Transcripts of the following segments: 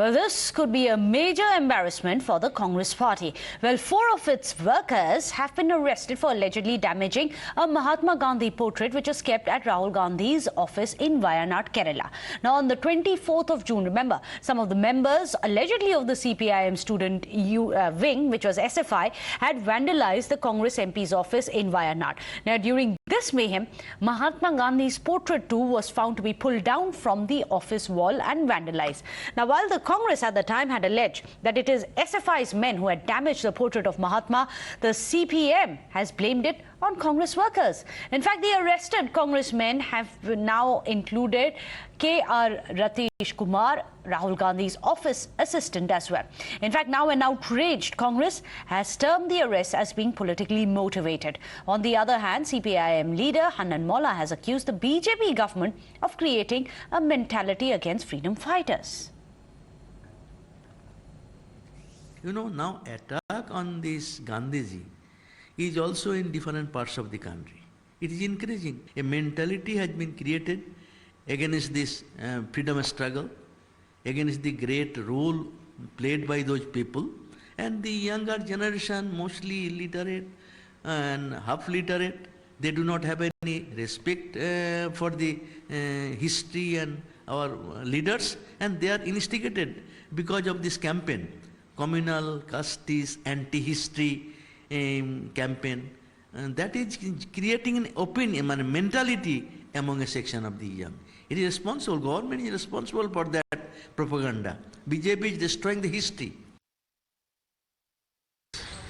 Well, this could be a major embarrassment for the Congress party. Well, 4 of its workers have been arrested for allegedly damaging a Mahatma Gandhi portrait which was kept at Rahul Gandhi's office in Wayanad, Kerala. Now, on the 24th of June, remember, some of the members allegedly of the CPI-M student wing, which was SFI, had vandalized the Congress MP's office in Wayanad. Now, during this mayhem, Mahatma Gandhi's portrait too was found to be pulled down from the office wall and vandalized. Now, while the Congress at the time had alleged that it is SFI's men who had damaged the portrait of Mahatma, the CPI-M has blamed it on Congress workers. In fact, the arrested Congressmen have now included K.R. Ratish Kumar, Rahul Gandhi's office assistant as well. In fact, now an outraged Congress has termed the arrest as being politically motivated. On the other hand, CPI-M leader Hanan Molla has accused the BJP government of creating a mentality against freedom fighters. You know, now attack on this Gandhiji is also in different parts of the country. It is increasing. A mentality has been created against this freedom struggle, against the great role played by those people, and the younger generation, mostly illiterate and half literate, they do not have any respect for the history and our leaders, and they are instigated because of this campaign, communal, casteist, anti-history campaign, and that is creating an opinion, a mentality among a section of the young. It is responsible, government is responsible for that propaganda. BJP is destroying the history.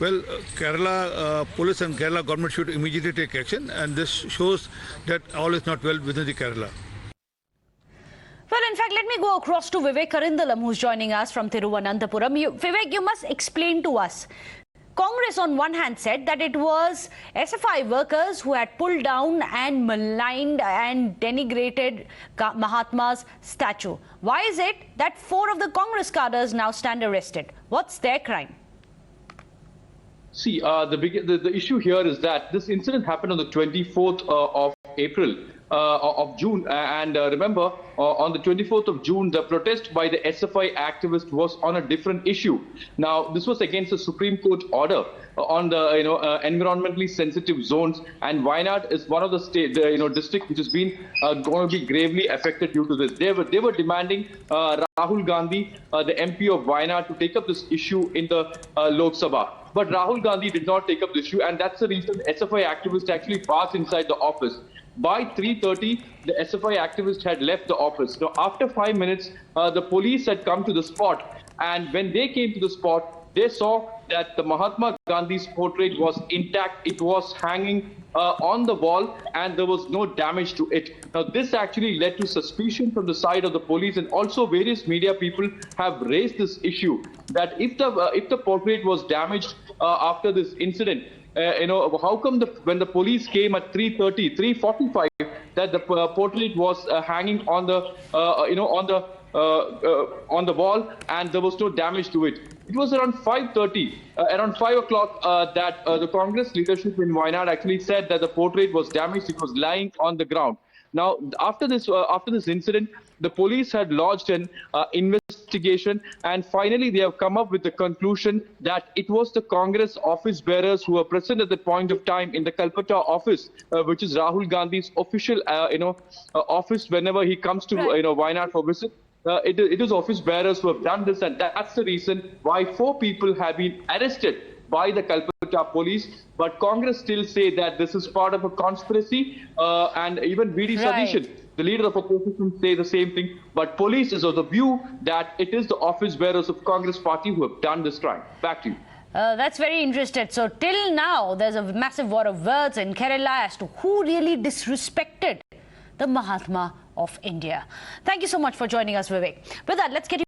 Well, Kerala police and Kerala government should immediately take action, and this shows that all is not well within the Kerala. Well, in fact, let me go across to Vivek Karindalam, who's joining us from Thiruvananthapuram. Vivek, you must explain to us. Congress on one hand said that it was SFI workers who had pulled down and maligned and denigrated Mahatma's statue. Why is it that 4 of the Congress cadres now stand arrested? What's their crime? See, the issue here is that this incident happened on the 24th of April. Of June, and remember, on the 24th of June, the protest by the SFI activist was on a different issue. Now, this was against the Supreme Court order on the environmentally sensitive zones, and Wayanad is one of the district which has been going to be gravely affected due to this. They were demanding Rahul Gandhi, the MP of Wayanad, to take up this issue in the Lok Sabha. But Rahul Gandhi did not take up the issue, and that's the reason SFI activists actually passed inside the office. By 3:30, the SFI activist had left the office. Now, after 5 minutes, the police had come to the spot, and when they came to the spot, they saw that the Mahatma Gandhi's portrait was intact. It was hanging on the wall, and there was no damage to it. Now, this actually led to suspicion from the side of the police, and also various media people have raised this issue that if the portrait was damaged after this incident, how come when the police came at 3:30, 3:45, that the portrait was hanging on the on the wall and there was no damage to it? It was around 5:30, around 5 o'clock, that the Congress leadership in Wayanad actually said that the portrait was damaged. It was lying on the ground. Now, after this incident, the police had lodged an investigation, and finally they have come up with the conclusion that it was the Congress office bearers who were present at that point of time in the Calcutta office, which is Rahul Gandhi's official office whenever he comes to Wayanad for visit. It is office bearers who have done this, and that's the reason why 4 people have been arrested by the Calcutta police. But Congress still say that this is part of a conspiracy, and even V.D. Sadishan, the leader of opposition, say the same thing. But police is of the view that it is the office bearers of Congress party who have done this crime. Back to you. That's very interesting. So till now, there's a massive war of words in Kerala as to who really disrespected the Mahatma of India. Thank you so much for joining us, Vivek. With that, let's get you